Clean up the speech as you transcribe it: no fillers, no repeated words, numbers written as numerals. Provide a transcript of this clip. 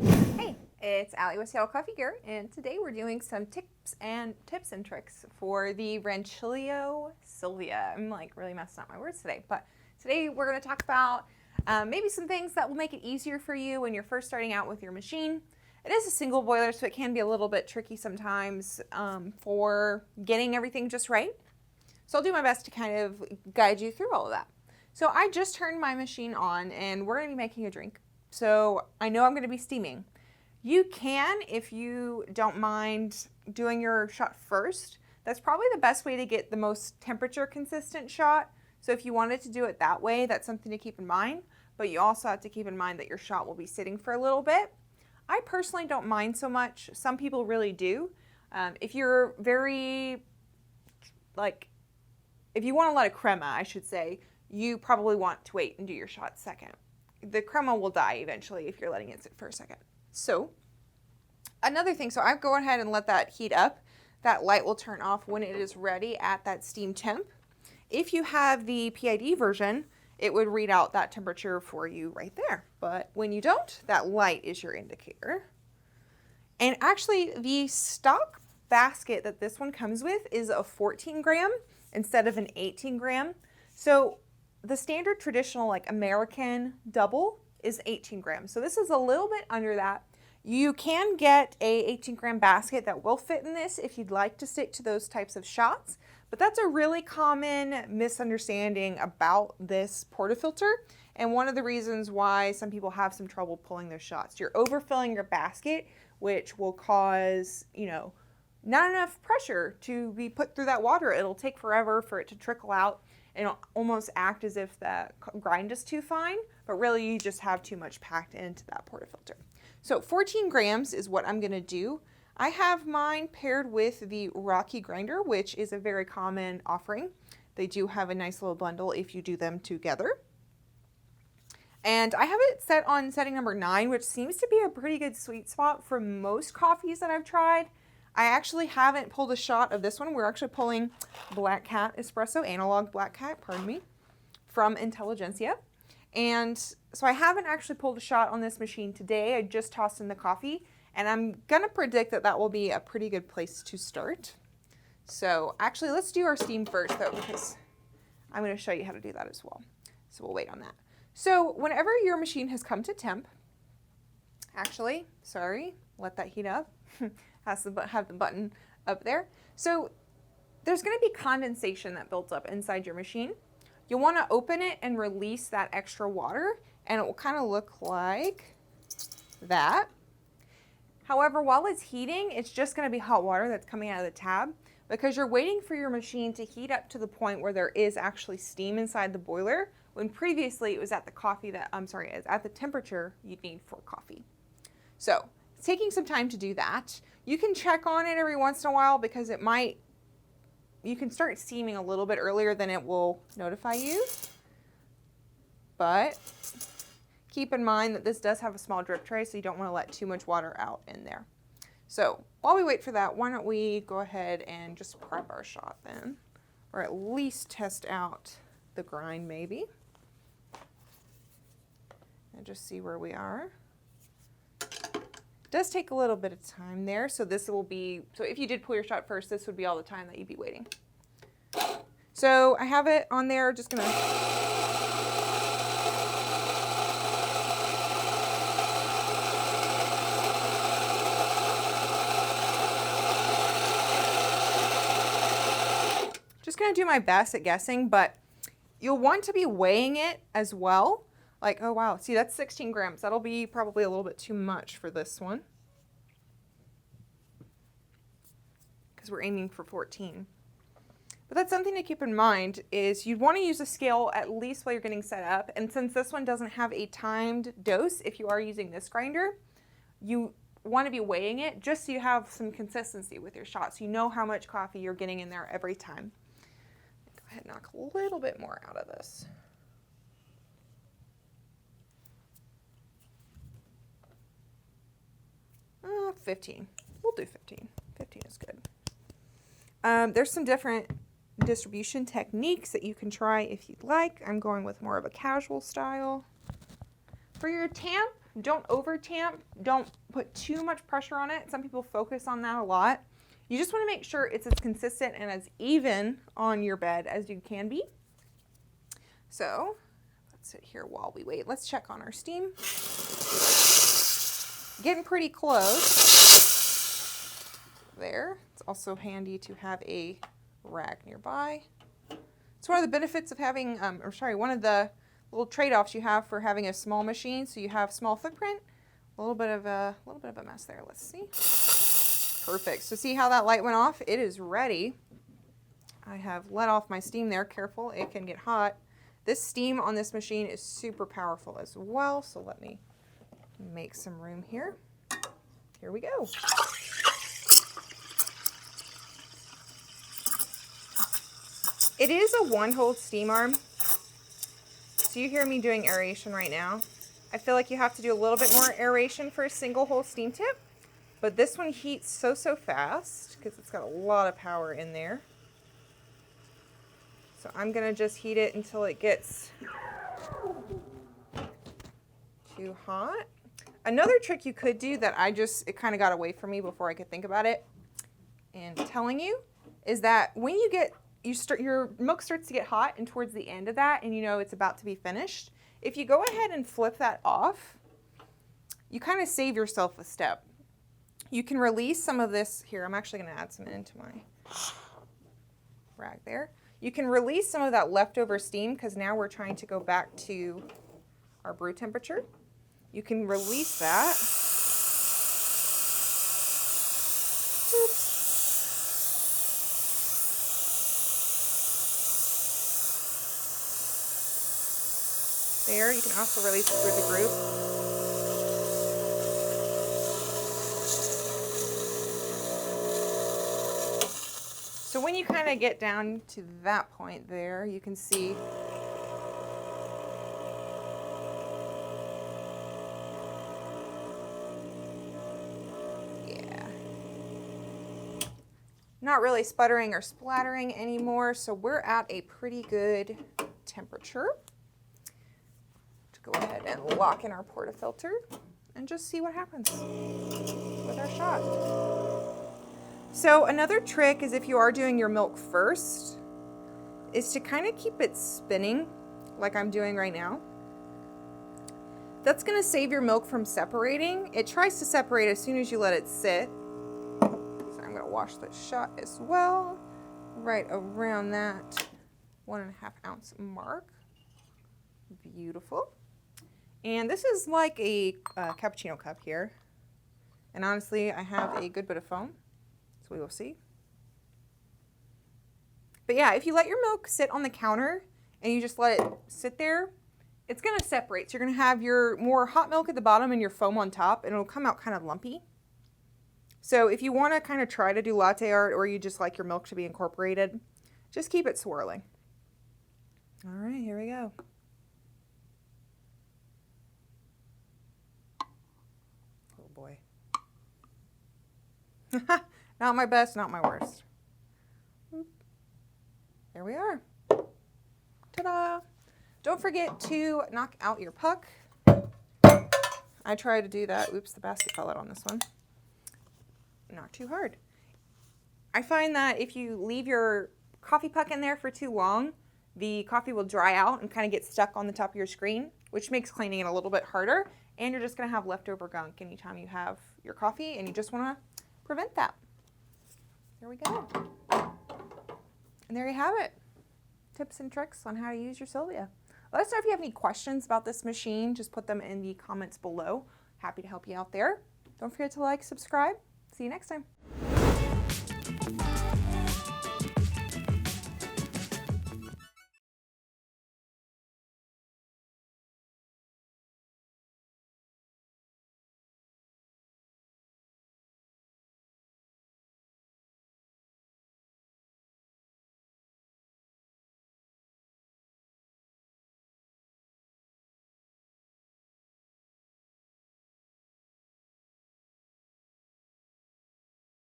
Hey, it's Allie with Seattle Coffee Gear, and today we're doing some tips and tricks for the Rancilio Silvia. I'm like really messing up my words today, but today we're going to talk about maybe some things that will make it easier for you when you're first starting out with your machine. It is a single boiler, so it can be a little bit tricky sometimes for getting everything just right. So I'll do my best to kind of guide you through all of that. So I just turned my machine on, and we're going to be making a drink. So I know I'm going to be steaming. You can, if you don't mind doing your shot first. That's probably the best way to get the most temperature consistent shot. So if you wanted to do it that way, that's something to keep in mind. But you also have to keep in mind that your shot will be sitting for a little bit. I personally don't mind so much. Some people really do. If you're very, if you want a lot of crema, I should say, you probably want to wait and do your shot second. The crema will die eventually if you're letting it sit for a second. So another thing, so I go ahead and let that heat up. That light will turn off when it is ready at that steam temp. If you have the PID version, it would read out that temperature for you right there. But when you don't, that light is your indicator. And actually the stock basket that this one comes with is a 14 gram instead of an 18 gram. So the standard traditional like American double is 18 grams. So this is a little bit under that. You can get a 18 gram basket that will fit in this if you'd like to stick to those types of shots. But that's a really common misunderstanding about this portafilter. And one of the reasons why some people have some trouble pulling their shots. You're overfilling your basket, which will cause, not enough pressure to be put through that water. It'll take forever for it to trickle out. And it'll almost act as if the grind is too fine, but really you just have too much packed into that portafilter. So 14 grams is what I'm gonna do. I have mine paired with the Rocky grinder, which is a very common offering. They do have a nice little bundle if you do them together. And I have it set on setting number 9, which seems to be a pretty good sweet spot for most coffees that I've tried. I actually haven't pulled a shot of this one. We're actually pulling Black Cat Espresso, analog Black Cat, pardon me, from Intelligentsia. And so I haven't actually pulled a shot on this machine today. I just tossed in the coffee, and I'm gonna predict that that will be a pretty good place to start. So actually, let's do our steam first though, because I'm gonna show you how to do that as well. So we'll wait on that. So whenever your machine has come to temp, let that heat up. Have the button up there. So there's going to be condensation that builds up inside your machine. You'll want to open it and release that extra water, and it will kind of look like that. However, while it's heating, it's just going to be hot water that's coming out of the tab because you're waiting for your machine to heat up to the point where there is actually steam inside the boiler, when previously it was at the temperature you'd need for coffee. So it's taking some time to do that. You can check on it every once in a while because you can start steaming a little bit earlier than it will notify you. But keep in mind that this does have a small drip tray, so you don't want to let too much water out in there. So while we wait for that, why don't we go ahead and just prep our shot then, or at least test out the grind maybe, and just see where we are. Does take a little bit of time there, so if you did pull your shot first, this would be all the time that you'd be waiting. So I have it on there, just gonna do my best at guessing, but you'll want to be weighing it as well. Like, oh wow, see that's 16 grams. That'll be probably a little bit too much for this one because we're aiming for 14. But that's something to keep in mind is you'd want to use a scale at least while you're getting set up. And since this one doesn't have a timed dose, if you are using this grinder, you want to be weighing it just so you have some consistency with your shots. You know how much coffee you're getting in there every time. Go ahead and knock a little bit more out of this. 15. We'll do 15. 15 is good. There's some different distribution techniques that you can try if you'd like. I'm going with more of a casual style. For your tamp, Don't over tamp. Don't put too much pressure on it. Some people focus on that a lot. You just want to make sure it's as consistent and as even on your bed as you can be. So let's sit here while we wait. Let's check on our steam. Getting pretty close. There. It's also handy to have a rag nearby. It's one of the benefits of having, one of the little trade-offs you have for having a small machine. So you have small footprint, a little bit of a mess there. Let's see. Perfect. So see how that light went off? It is ready. I have let off my steam there. Careful, it can get hot. This steam on this machine is super powerful as well. So let me make some room here. Here we go. It is a one-hole steam arm. So you hear me doing aeration right now. I feel like you have to do a little bit more aeration for a single hole steam tip, but this one heats so fast because it's got a lot of power in there. So I'm gonna just heat it until it gets too hot. Another trick you could do that it kind of got away from me before I could think about it and telling you is that when your milk starts to get hot and towards the end of that and you know it's about to be finished, if you go ahead and flip that off, you kind of save yourself a step. You can release some of this here. I'm actually going to add some into my rag there. You can release some of that leftover steam because now we're trying to go back to our brew temperature. You can release that. Oops. There, you can also release it through the groove. So when you kind of get down to that point there, you can see not really sputtering or splattering anymore, so we're at a pretty good temperature. Go ahead and lock in our portafilter and just see what happens with our shot. So another trick is if you are doing your milk first, is to kind of keep it spinning like I'm doing right now. That's going to save your milk from separating. It tries to separate as soon as you let it sit. So I'm going to wash the shot as well, right around that 1.5 ounce mark. Beautiful. And this is like a cappuccino cup here. And honestly, I have a good bit of foam, so we will see. But yeah, if you let your milk sit on the counter and you just let it sit there, it's going to separate. So you're going to have your more hot milk at the bottom and your foam on top, and it'll come out kind of lumpy. So if you want to kind of try to do latte art or you just like your milk to be incorporated, just keep it swirling. All right, here we go. Boy. Not my best, not my worst. There we are. Ta-da! Don't forget to knock out your puck. I try to do that. Oops, the basket fell out on this one. Not too hard. I find that if you leave your coffee puck in there for too long, the coffee will dry out and kind of get stuck on the top of your screen, which makes cleaning it a little bit harder. And you're just going to have leftover gunk anytime you have your coffee, and you just want to prevent that. There we go. And there you have it. Tips and tricks on how to use your Silvia. Let us know if you have any questions about this machine. Just put them in the comments below. Happy to help you out there. Don't forget to like, subscribe. See you next time.